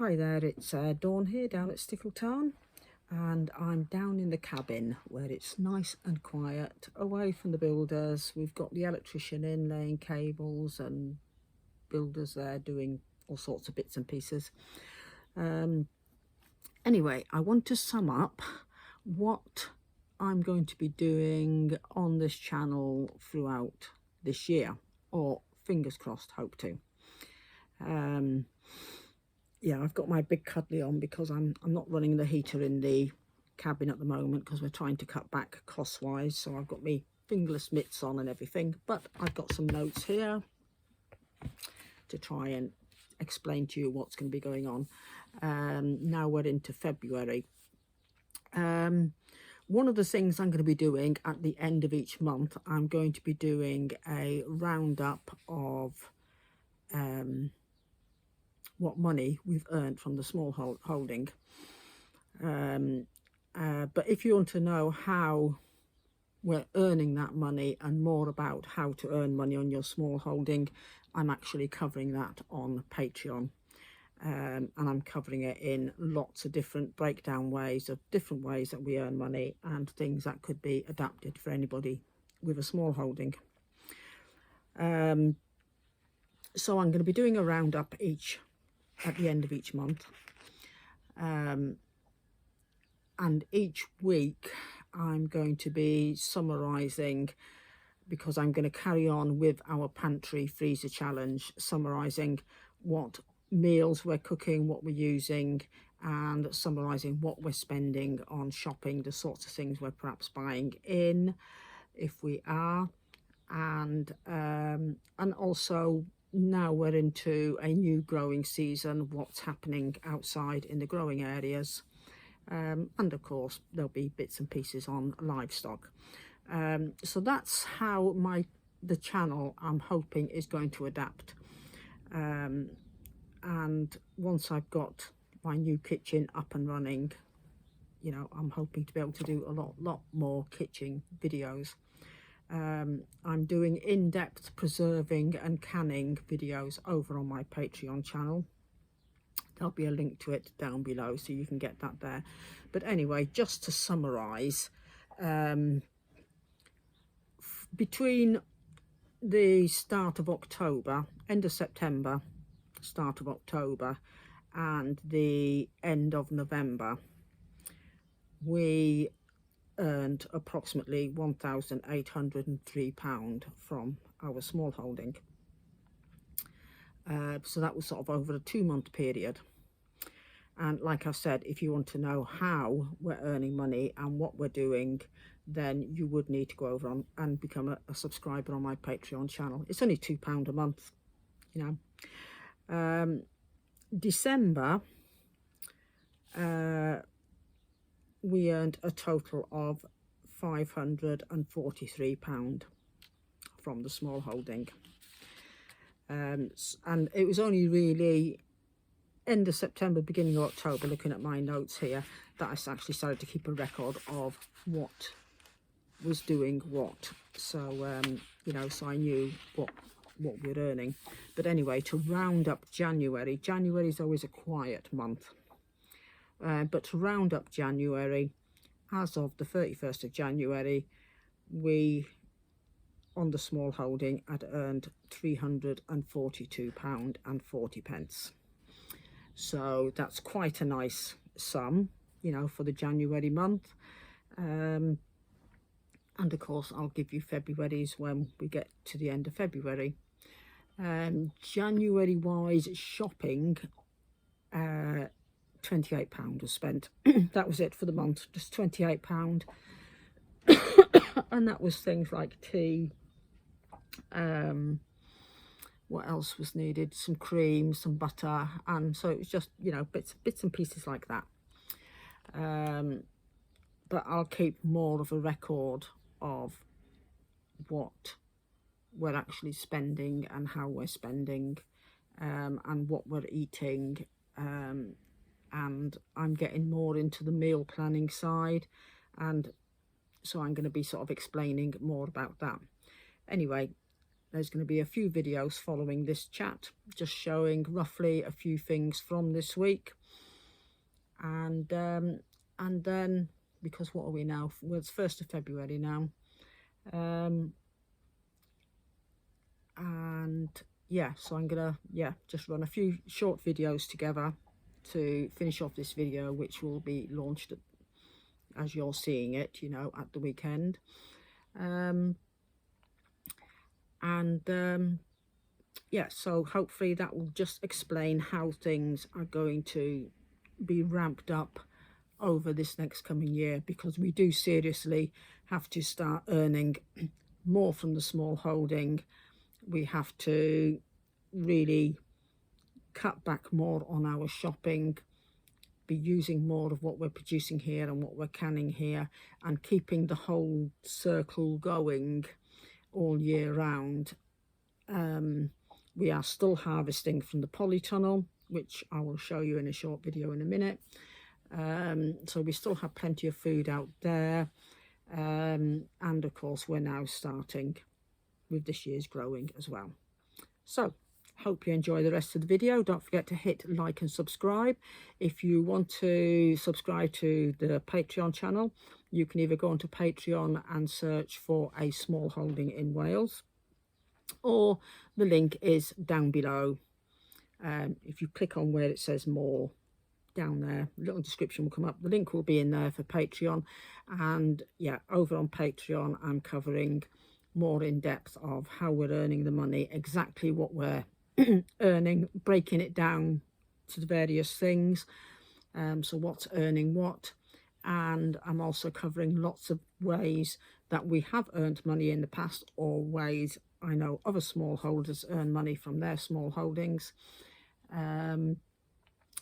Hi there, it's Dawn here down at Stickletown, and I'm down in the cabin where it's nice and quiet, away from the builders. We've got the electrician in laying cables and builders there doing all sorts of bits and pieces. Anyway, I want to sum up what I'm going to be doing on this channel throughout this year, or fingers crossed, hope to. Yeah, I've got my big cuddly on because I'm not running the heater in the cabin at the moment because we're trying to cut back cost wise. So I've got my fingerless mitts on and everything, but I've got some notes here to try and explain to you what's going to be going on. Now we're into February. One of the things I'm going to be doing at the end of each month, I'm going to be doing a roundup of what money we've earned from the small holding. But if you want to know how we're earning that money and more about how to earn money on your small holding, I'm actually covering that on Patreon. And I'm covering it in lots of different breakdown ways of different ways that we earn money and things that could be adapted for anybody with a small holding. So I'm going to be doing a roundup at the end of each month, and each week I'm going to be summarising, because I'm going to carry on with our pantry freezer challenge, summarising what meals we're cooking, what we're using, and summarising what we're spending on shopping, the sorts of things we're perhaps buying in, if we are, and also now we're into a new growing season, what's happening outside in the growing areas, and of course there'll be bits and pieces on livestock. So that's how the channel, I'm hoping, is going to adapt. And once I've got my new kitchen up and running, you know, I'm hoping to be able to do a lot more kitchen videos. I'm doing in-depth preserving and canning videos over on my Patreon channel. There'll be a link to it down below so you can get that there. But anyway, just to summarise, between the start of October, end of September, start of October, and the end of November, we earned approximately £1,803 from our small holding. So that was sort of over a 2-month period. And like I said, if you want to know how we're earning money and what we're doing, then you would need to go over and become a subscriber on my Patreon channel. It's only £2 a month, you know. December, we earned a total of £543 from the small holding. And it was only really end of September, beginning of October, looking at my notes here, that I actually started to keep a record of what was doing what. So you know, so I knew what we're earning. But anyway, to round up January is always a quiet month, but to round up January, as of the 31st of January, we on the small holding had earned £342.40. So that's quite a nice sum, you know, for the January month. And of course I'll give you February's when we get to the end of February. January wise shopping, £28 was spent. That was it for the month, just £28. And that was things like tea, what else was needed, some cream, some butter, and so it was just, you know, bits and pieces like that. But I'll keep more of a record of what we're actually spending and how we're spending, and what we're eating, and I'm getting more into the meal planning side, and so I'm going to be sort of explaining more about that. Anyway, there's going to be a few videos following this chat, just showing roughly a few things from this week. And then, because what are we now? Well, it's 1st of February now. And yeah, so I'm gonna just run a few short videos together to finish off this video, which will be launched as you're seeing it, you know, at the weekend. Yeah, so hopefully that will just explain how things are going to be ramped up over this next coming year, because we do seriously have to start earning more from the small holding. We have to really cut back more on our shopping, be using more of what we're producing here and what we're canning here, and keeping the whole circle going all year round. We are still harvesting from the polytunnel, which I will show you in a short video in a minute. So we still have plenty of food out there. And of course, we're now starting with this year's growing as well. So hope you enjoy the rest of the video. Don't forget to hit like and subscribe. If you want to subscribe to the Patreon channel, you can either go onto Patreon and search for A Small Holding in Wales, or the link is down below. If you click on where it says more down there, a little description will come up. The link will be in there for Patreon. And yeah, over on Patreon I'm covering more in depth of how we're earning the money, exactly what we're earning, breaking it down to the various things, so what's earning what. And I'm also covering lots of ways that we have earned money in the past, or ways I know other smallholders earn money from their small holdings. And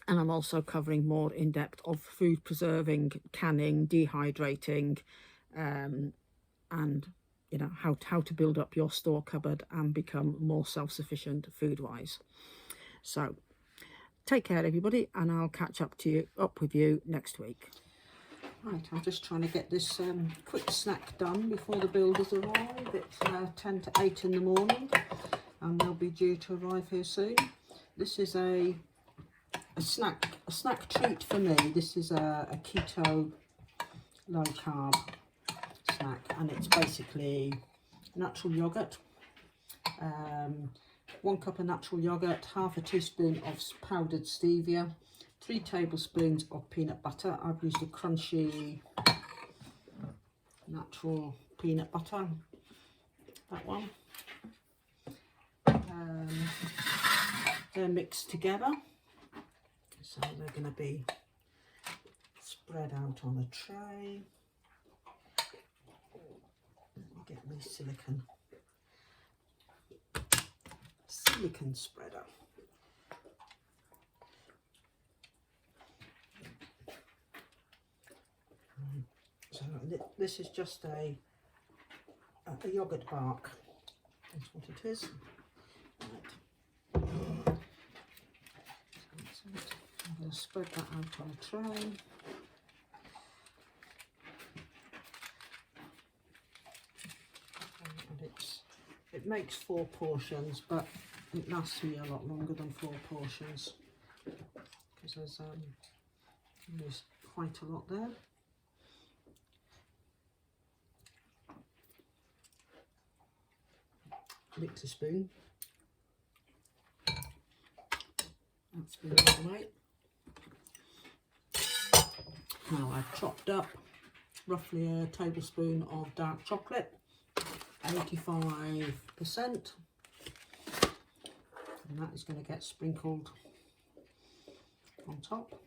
I'm also covering more in depth of food preserving, canning, dehydrating, and you know, how to build up your store cupboard and become more self-sufficient food-wise. So take care everybody, and I'll catch up with you next week. Right, I'm just trying to get this quick snack done before the builders arrive. It's 10 to 8 in the morning, and they'll be due to arrive here soon. This is a snack treat for me. This is a keto low carb snack, and it's basically natural yogurt. 1 cup of natural yogurt, half a teaspoon of powdered stevia, 3 tablespoons of peanut butter. I've used a crunchy natural peanut butter, that one. They're mixed together, so they're going to be spread out on a tray. Let me get my silicone spreader. So this is just a yogurt bark. That's what it is. Right. I'm going to spread that out on a tray. And it makes 4 portions, but it lasts me a lot longer than 4 portions, because there's quite a lot there. Mix a spoon. That spoon out of the way. Now I've chopped up roughly a tablespoon of dark chocolate, 85%, and that is going to get sprinkled on top.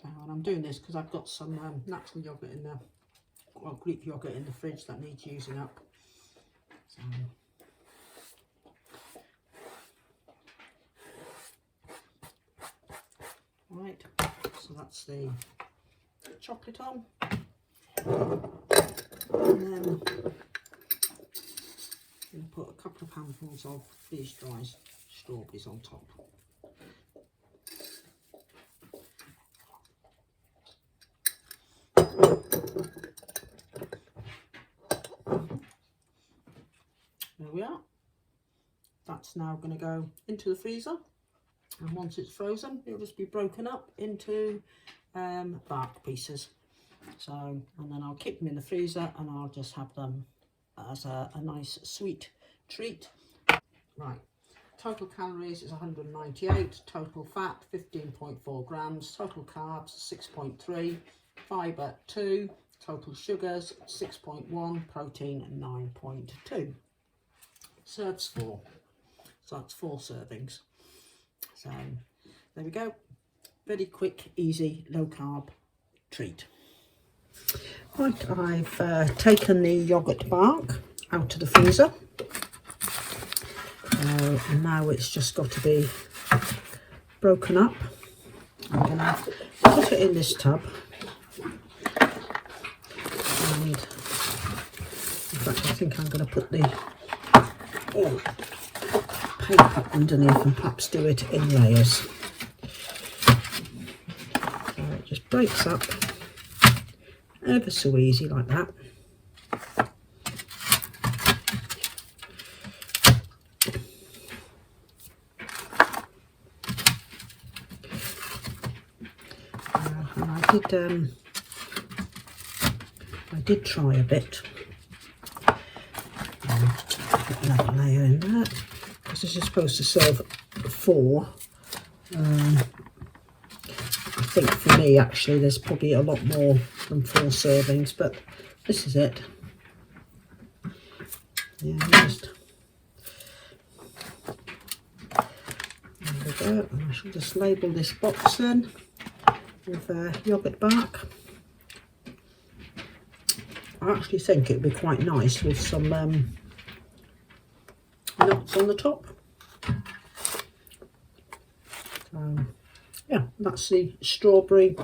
And I'm doing this because I've got some natural yogurt in there, well, Greek yogurt in the fridge that needs using up. So, right, so that's the chocolate on, and then I'm going to put a couple of handfuls of freeze-dried strawberries on top. that's now going to go into the freezer, and once it's frozen it'll just be broken up into bark pieces. So, and then I'll keep them in the freezer and I'll just have them as a nice sweet treat. Right, total calories is 198, total fat 15.4 grams, total carbs 6.3, fibre 2, total sugars 6.1, protein 9.2. Serves 4, so that's 4 servings. So there we go, very quick, easy, low carb treat. Right, I've taken the yoghurt bark out of the freezer. And now it's just got to be broken up. I'm going to put it in this tub. And in fact, I think I'm going to put the paper underneath and perhaps do it in layers. So it just breaks up ever so easy like that. And I did try a bit. Put another layer in there because this is supposed to serve 4. I think for me actually there's probably a lot more than 4 servings, but this is it. Yeah, just there we go. And I shall just label this box then with yoghurt bark. I actually think it'd be quite nice with some nuts on the top. Yeah, that's the strawberry,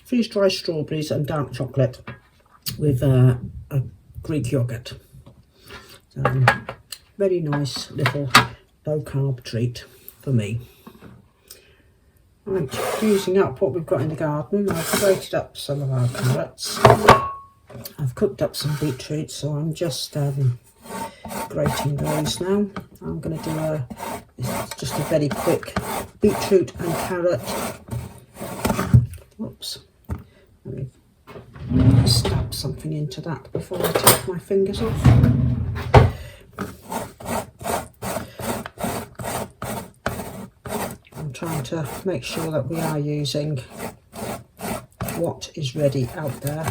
freeze-dried strawberries and dark chocolate with a Greek yogurt. So very nice little low carb treat for me. Right, using up what we've got in the garden, I've grated up some of our carrots. I've cooked up some beetroot, so I'm just grating those now. I'm going to do just a very quick beetroot and carrot. Whoops. Let me stab something into that before I take my fingers off. I'm trying to make sure that we are using what is ready out there.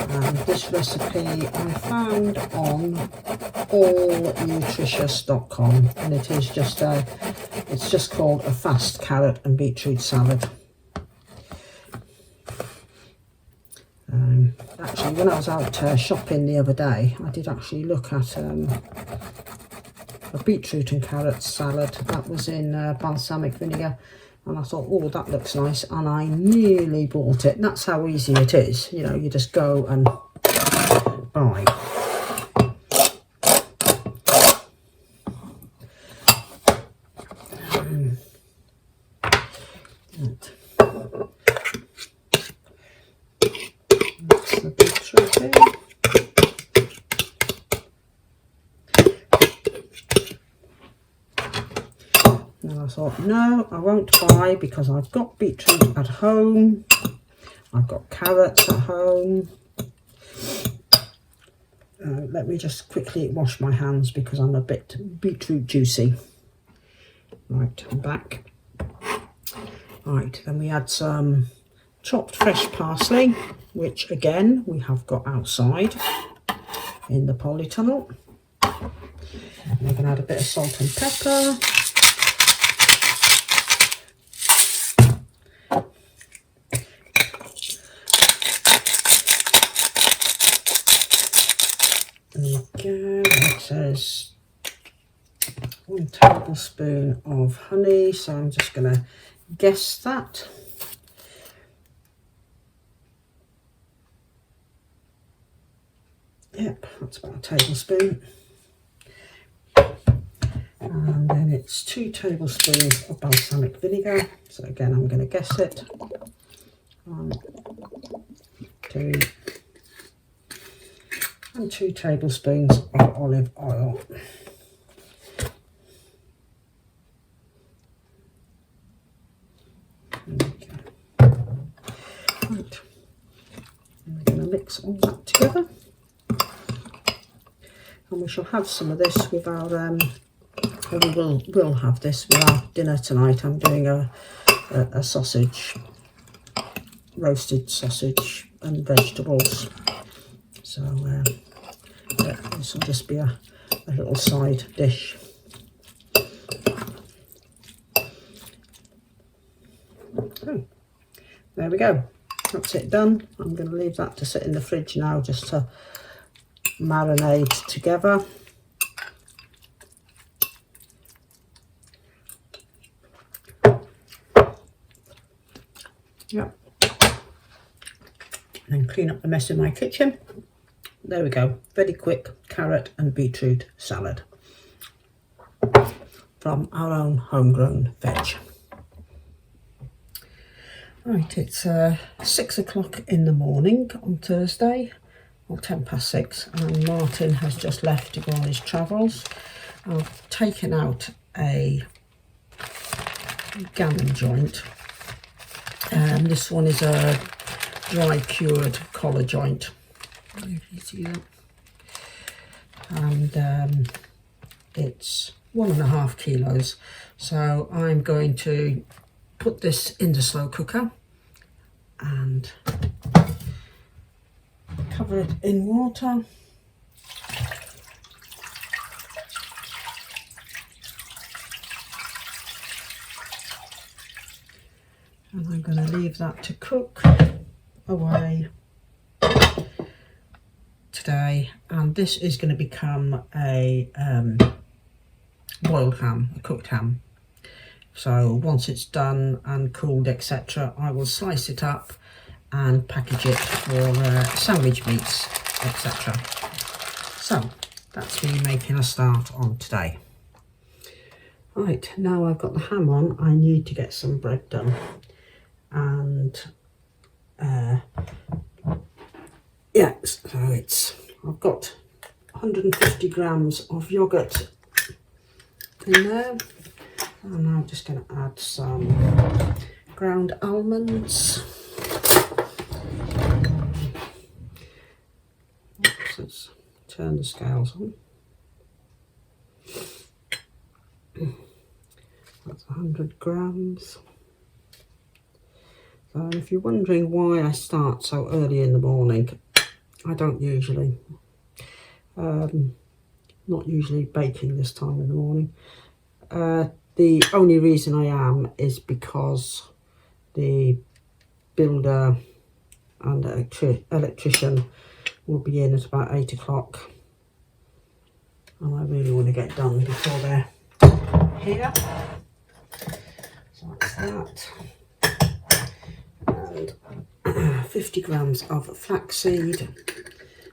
And this recipe I found on allnutritious.com, and it is just it's just called a fast carrot and beetroot salad. Actually, when I was out shopping the other day, I did actually look at a beetroot and carrot salad that was in balsamic vinegar, and I thought, oh, that looks nice, and I nearly bought it. And that's how easy it is, you know, you just go and buy. That's the beetroot here. And I thought, no, I won't buy because I've got beetroot at home. I've got carrots at home. Let me just quickly wash my hands because I'm a bit beetroot juicy. Right, I'm back. Right, then we add some chopped fresh parsley, which again we have got outside in the polytunnel. We're going to add a bit of salt and pepper. There you go, it says 1 tablespoon of honey, so I'm just going to guess that. Yep, that's about a tablespoon. And then it's 2 tablespoons of balsamic vinegar. So again, I'm going to guess it. 1, 2, and 2 tablespoons of olive oil. Right. And we're going to mix all that together, and we shall have some of this with our or we will have this with our dinner tonight. I'm doing a sausage, roasted sausage and vegetables, so yeah, this will just be a little side dish. Oh, there we go, that's it done. I'm going to leave that to sit in the fridge now just to marinate together. Yep. And then clean up the mess in my kitchen. There we go, very quick carrot and beetroot salad from our own homegrown veg. Right, it's 6 o'clock in the morning on Thursday, or 6:10, and Martin has just left to go on his travels. I've taken out a gammon joint. This one is a dry cured collar joint. If you see that. And it's 1.5 kilos. So I'm going to put this in the slow cooker and cover it in water. And I'm going to leave that to cook away today. And this is going to become a boiled ham, a cooked ham. So once it's done and cooled, etc., I will slice it up and package it for sandwich meats, etc. So that's me making a start on today. Right, now I've got the ham on, I need to get some bread done. And yeah, so I've got 150 grams of yogurt in there. And I'm just going to add some ground almonds. Let's turn the scales on. That's 100 grams. So if you're wondering why I start so early in the morning, I don't usually. Not usually baking this time in the morning. The only reason I am is because the builder and electrician will be in at about 8 o'clock, and I really want to get done before they're here. So that's that. And 50 grams of flaxseed.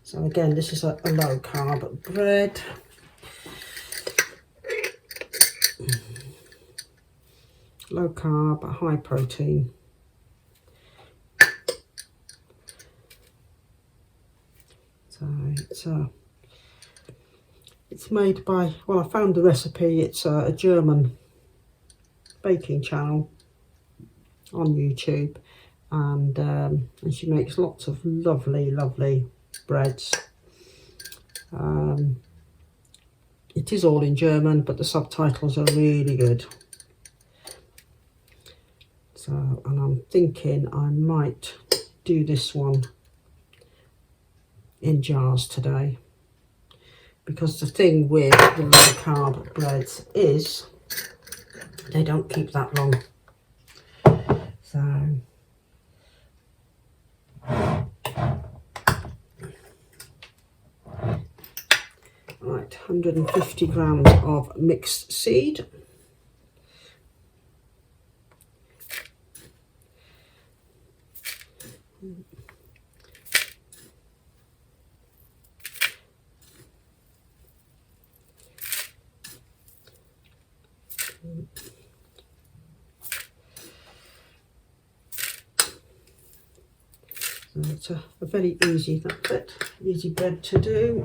So again, this is a low carb bread. Low carb, high protein. So it's made by, well, I found the recipe. It's a German baking channel on YouTube, and she makes lots of lovely breads. It is all in German, but the subtitles are really good. So, and I'm thinking I might do this one in jars today, because the thing with the low carb breads is they don't keep that long. So right, 150 grams of mixed seed. So It's a very easy, that's it, easy bread to do.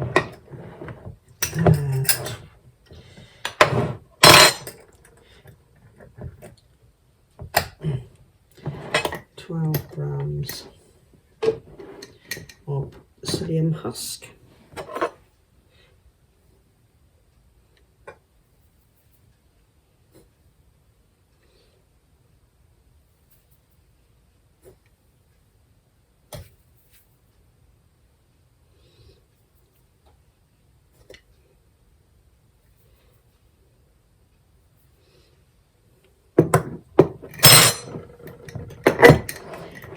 12 grams of psyllium husk.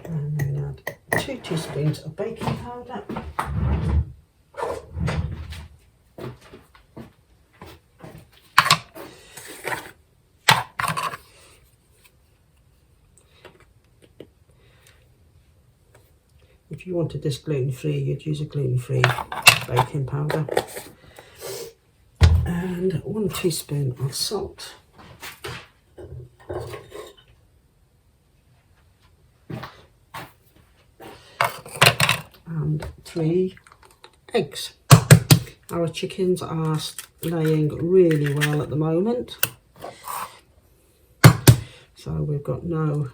And then add 2 teaspoons of baking powder. If you wanted this gluten-free, you'd use a gluten-free baking powder. And 1 teaspoon of salt. And 3 eggs. Our chickens are laying really well at the moment, so we've got no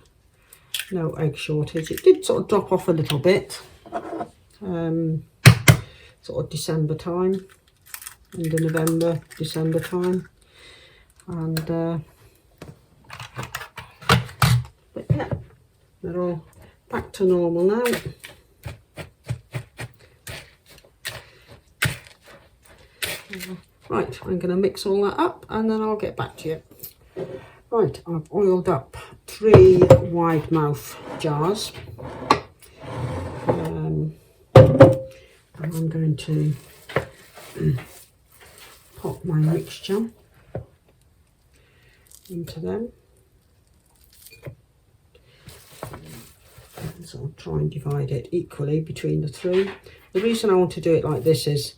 egg shortage. It did sort of drop off a little bit, sort of December time, end of November, December time, and but yeah, they're all back to normal now. Right, I'm going to mix all that up and then I'll get back to you. Right, I've oiled up 3 wide mouth jars. And I'm going to pop my mixture into them. And so I'll try and divide it equally between the 3. The reason I want to do it like this is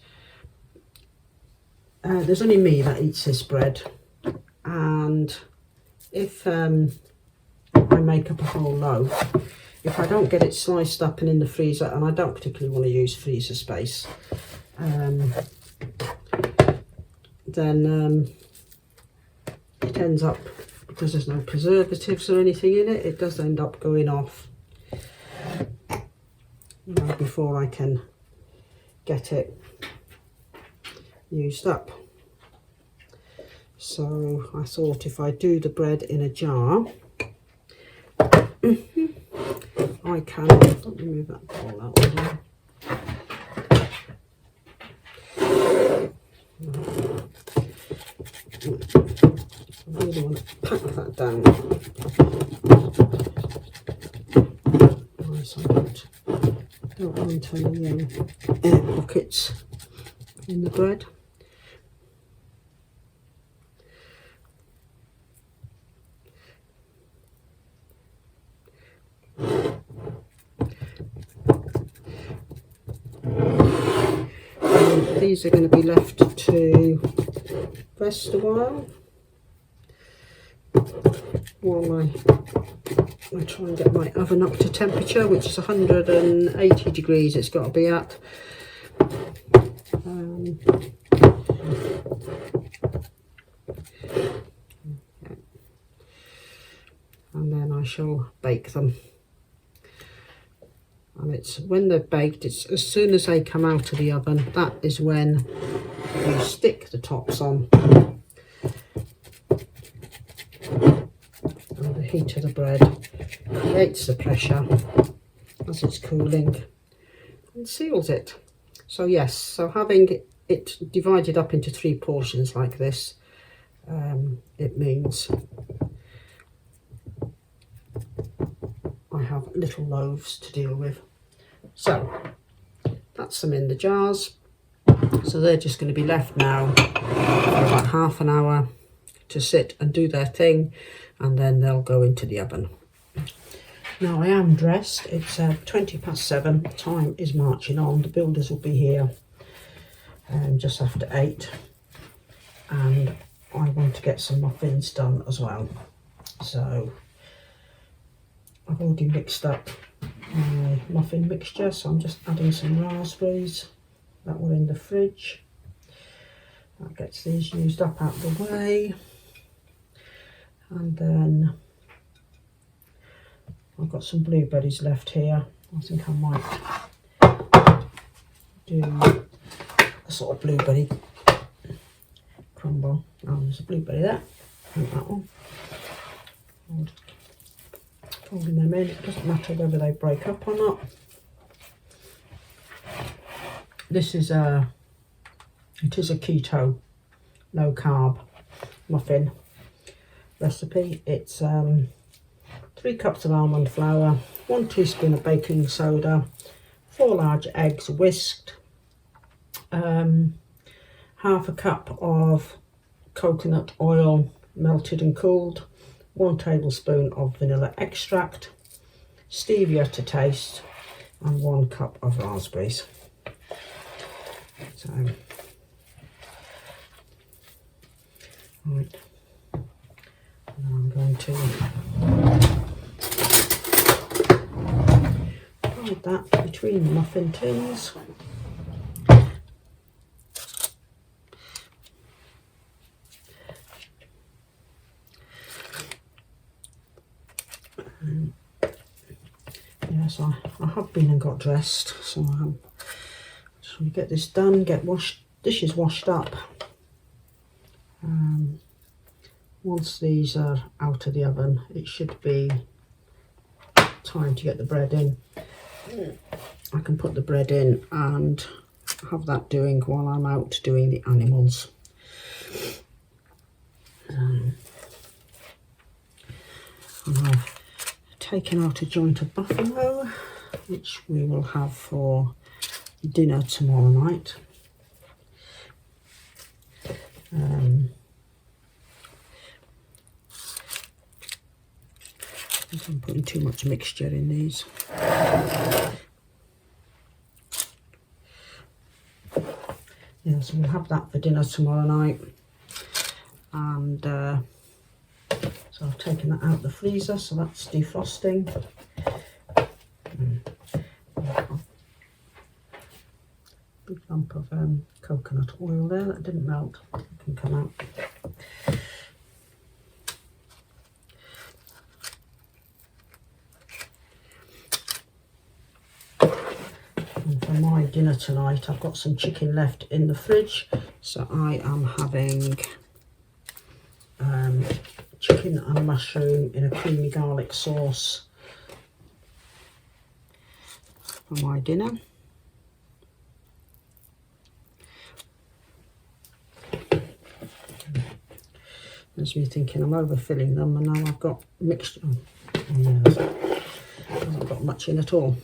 there's only me that eats this bread, and if I make up a whole loaf, if I don't get it sliced up and in the freezer, and I don't particularly want to use freezer space, then it ends up, because there's no preservatives or anything in it, it does end up going off, you know, before I can get it used up. So I thought if I do the bread in a jar, I can, let me move that bowl out of there. I really want to pack that down. Nice, I don't want any air pockets in the bread. These are going to be left to rest a while I try and get my oven up to temperature, which is 180 degrees it's got to be at. And then I shall bake them. And it's when they're baked, it's as soon as they come out of the oven, that is when you stick the tops on. And the heat of the bread creates the pressure as it's cooling and seals it. So yes, so having it divided up into 3 portions like this, it means I have little loaves to deal with. So that's them in the jars. So they're just going to be left now for about half an hour to sit and do their thing, and then they'll go into the oven. Now I am dressed. It's 7:20. Time is marching on. The builders will be here just after 8, and I want to get some muffins done as well. So I've already mixed up my muffin mixture, so I'm just adding some raspberries that were in the fridge. That gets these used up out of the way. And then I've got some blueberries left here. I think I might do a sort of blueberry crumble. Oh, there's a blueberry there, and that one. Folding them in, it doesn't matter whether they break up or not. This is it is a keto, low carb muffin recipe. It's 3 cups of almond flour, 1 teaspoon of baking soda, 4 large eggs whisked, half a cup of coconut oil melted and cooled, 1 tablespoon of vanilla extract, stevia to taste, and 1 cup of raspberries. So, right, and I'm going to hide that between the muffin tins. Yes, I have been and got dressed, so I'm just going to get this done, get dishes washed up. Once these are out of the oven, it should be time to get the bread in. I can put the bread in and have that doing while I'm out doing the animals. And I've taken out a joint of buffalo, which we will have for dinner tomorrow night. I think I'm putting too much mixture in these. Yeah, so we'll have that for dinner tomorrow night. And so I've taken that out of the freezer, so that's defrosting. Big lump of coconut oil there that didn't melt. It can come out. And for my dinner tonight, I've got some chicken left in the fridge, so I am having chicken and mushroom in a creamy garlic sauce for my dinner. There's me thinking I'm overfilling them, and now I've got mixture. Oh, yeah, hasn't got much in at all.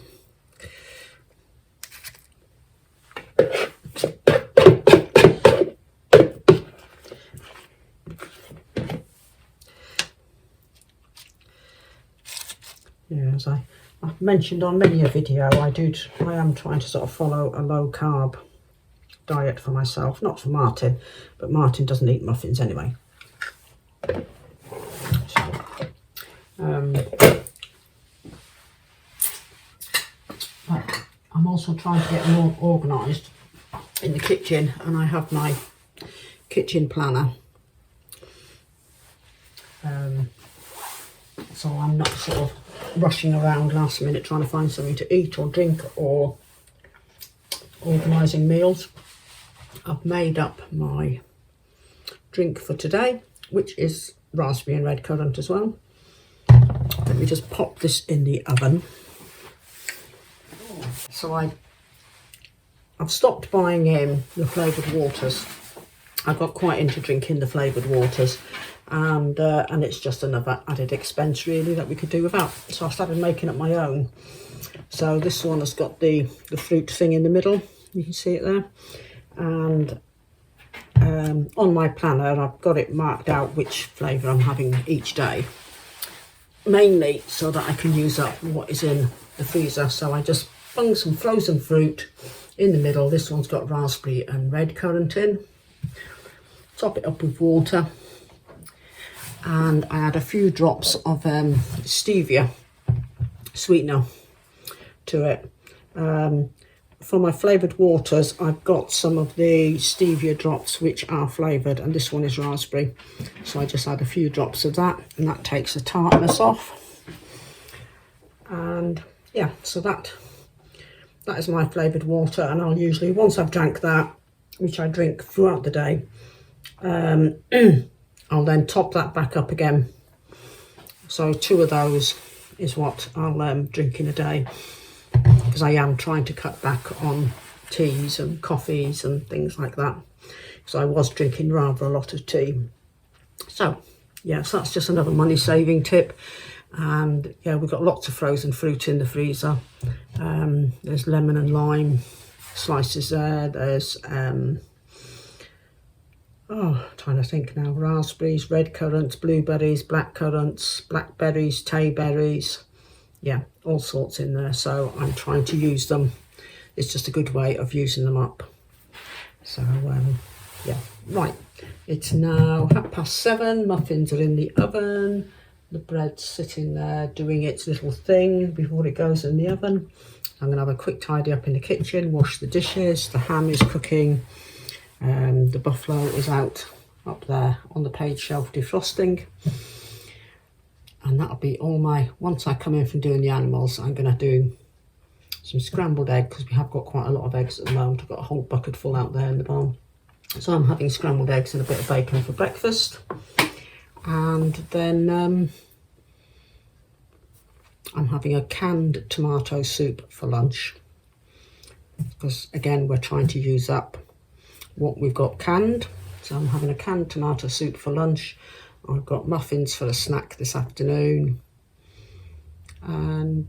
Yeah, as I've mentioned on many a video, I am trying to sort of follow a low carb diet for myself, not for Martin, but Martin doesn't eat muffins anyway. But I'm also trying to get more organised in the kitchen, and I have my kitchen planner, so I'm not sort of rushing around last minute trying to find something to eat or drink or organising meals. I've made up my drink for today, which is raspberry and red currant as well. Let me just pop this in the oven. So I've stopped buying in the flavoured waters. I got quite into drinking the flavoured waters, and it's just another added expense really that we could do without. So I started making up my own. So this one has got the fruit thing in the middle. You can see it there. And on my planner, I've got it marked out which flavour I'm having each day, mainly so that I can use up what is in the freezer. So I just bung some frozen fruit in the middle. This one's got raspberry and red currant in. Top it up with water, and I add a few drops of stevia sweetener, to it. For my flavoured waters, I've got some of the stevia drops which are flavoured, and this one is raspberry. So I just add a few drops of that, and that takes the tartness off. And yeah, so that is my flavoured water, and I'll usually, once I've drank that, which I drink throughout the day, I'll then top that back up again. So 2 of those is what I'll drink in a day, because I am trying to cut back on teas and coffees and things like that. So I was drinking rather a lot of tea. So yes, that's just another money saving tip. And yeah, we've got lots of frozen fruit in the freezer. There's lemon and lime slices there. There's trying to think now, raspberries, red currants, blueberries, black currants, blackberries, tayberries. Yeah, all sorts in there. So I'm trying to use them. It's just a good way of using them up. So yeah, right, it's now 7:30. Muffins are in the oven. The bread's sitting there doing its little thing before it goes in the oven. I'm going to have a quick tidy up in the kitchen, wash the dishes. The ham is cooking. The buffalo is out up there on the page shelf defrosting. And that'll be all my, once I come in from doing the animals, I'm going to do some scrambled egg, because we have got quite a lot of eggs at the moment. I've got a whole bucket full out there in the barn. So I'm having scrambled eggs and a bit of bacon for breakfast. And then I'm having a canned tomato soup for lunch, because again, we're trying to use up what we've got canned. So I'm having a canned tomato soup for lunch. I've got muffins for a snack this afternoon. And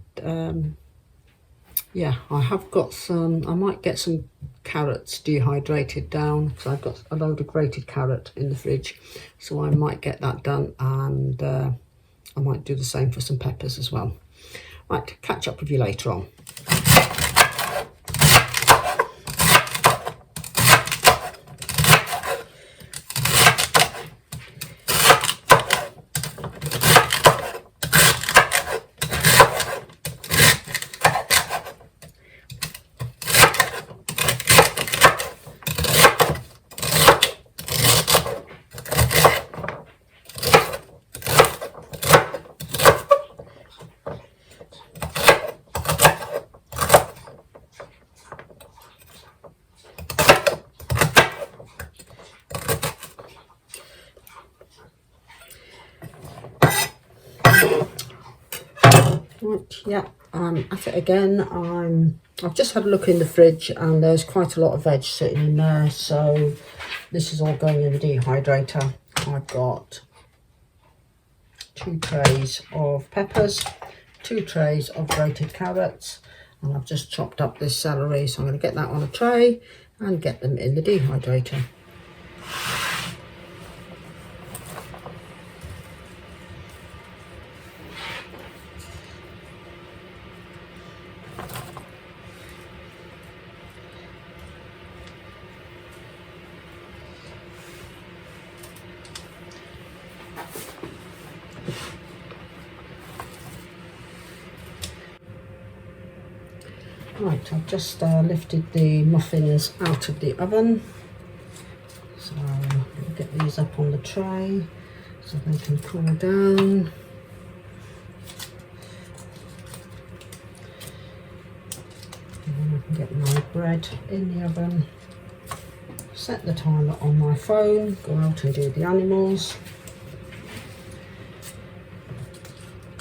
yeah, I have got some, I might get some carrots dehydrated down, because I've got a load of grated carrot in the fridge. So I might get that done, and I might do the same for some peppers as well. Right, catch up with you later on. Right, yeah, at it again. I've just had a look in the fridge, and there's quite a lot of veg sitting in there, so this is all going in the dehydrator. I've got 2 trays of peppers, 2 trays of grated carrots, and I've just chopped up this celery, so I'm going to get that on a tray and get them in the dehydrator. Right, I've just lifted the muffins out of the oven, so I'll get these up on the tray so they can cool down. And then I can get my bread in the oven, set the timer on my phone, go out and do the animals,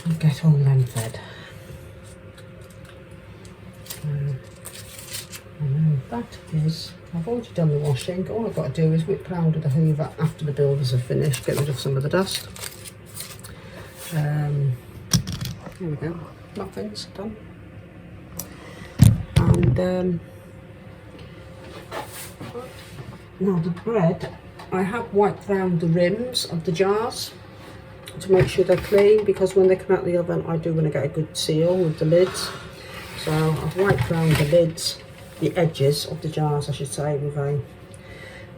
and get all them fed. And that is, I've already done the washing. All I've got to do is whip round with the hoover after the builders have finished, get rid of some of the dust. Here we go, muffins done. And now the bread, I have wiped round the rims of the jars to make sure they're clean, because when they come out of the oven, I do want to get a good seal with the lids. So I've wiped round the lids, the edges of the jars I should say, with a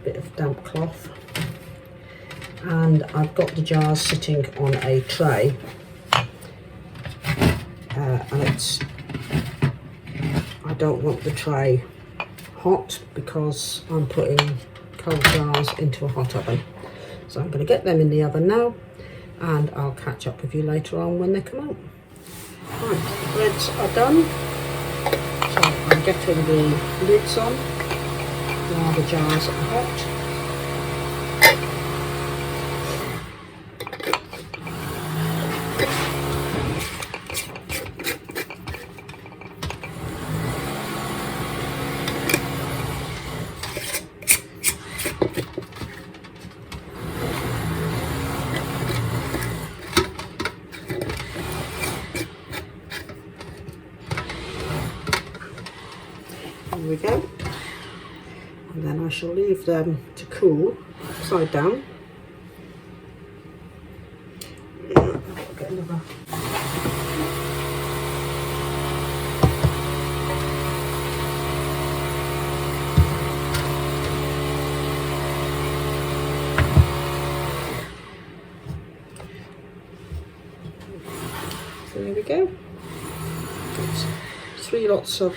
bit of damp cloth. And I've got the jars sitting on a tray, and it's don't want the tray hot because I'm putting cold jars into a hot oven. So I'm going to get them in the oven now, and I'll catch up with you later on when they come out. Right, the breads are done. So I'm getting the lids on while the jars are hot. There we go. And then I shall leave them to cool upside down. Get another. So there we go. It's 3 lots of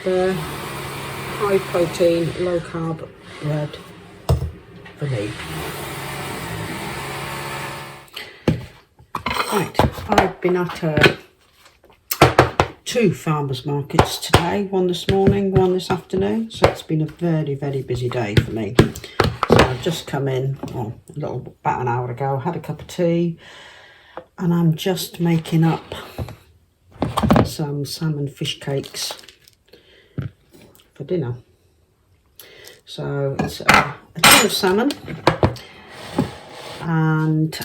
high protein, low carb bread for me. Right, I've been at 2 farmers markets today, one this morning, one this afternoon, so it's been a very, very busy day for me. So I've just come in about an hour ago, had a cup of tea, and I'm just making up some salmon fish cakes for dinner. So it's a tin of salmon and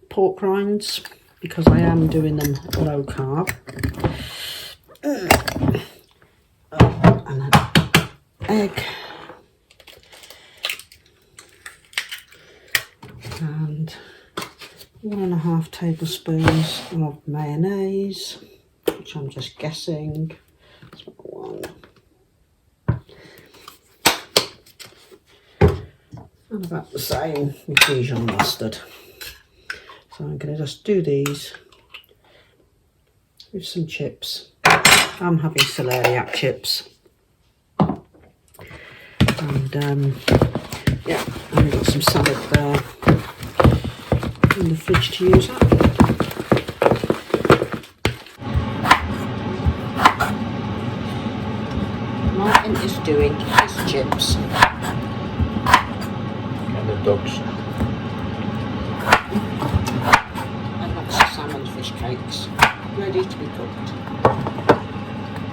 pork rinds, because I am doing them low carb, and an egg, and 1.5 tablespoons of mayonnaise, which I'm just guessing. That's one. And about the same with Dijon mustard. So I'm going to just do these with some chips. I'm having celeriac chips. And yeah, I've got some salad there in the fridge to use up. Martin is doing his chips. And the dogs. And that's the salmon fish cakes, ready to be cooked.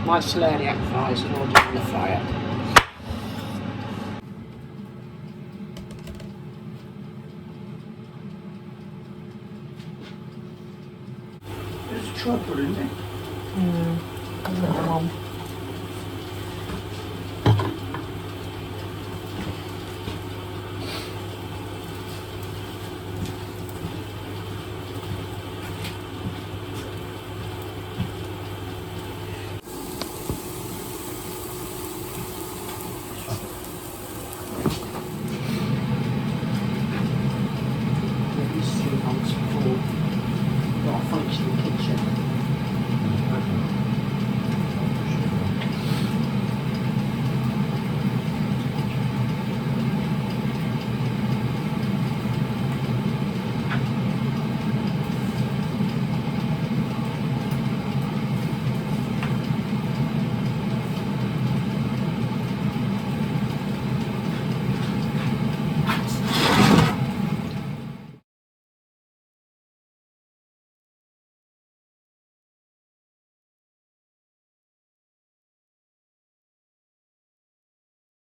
My celeriac fries are already on the fire. There's trouble, isn't it? A little one.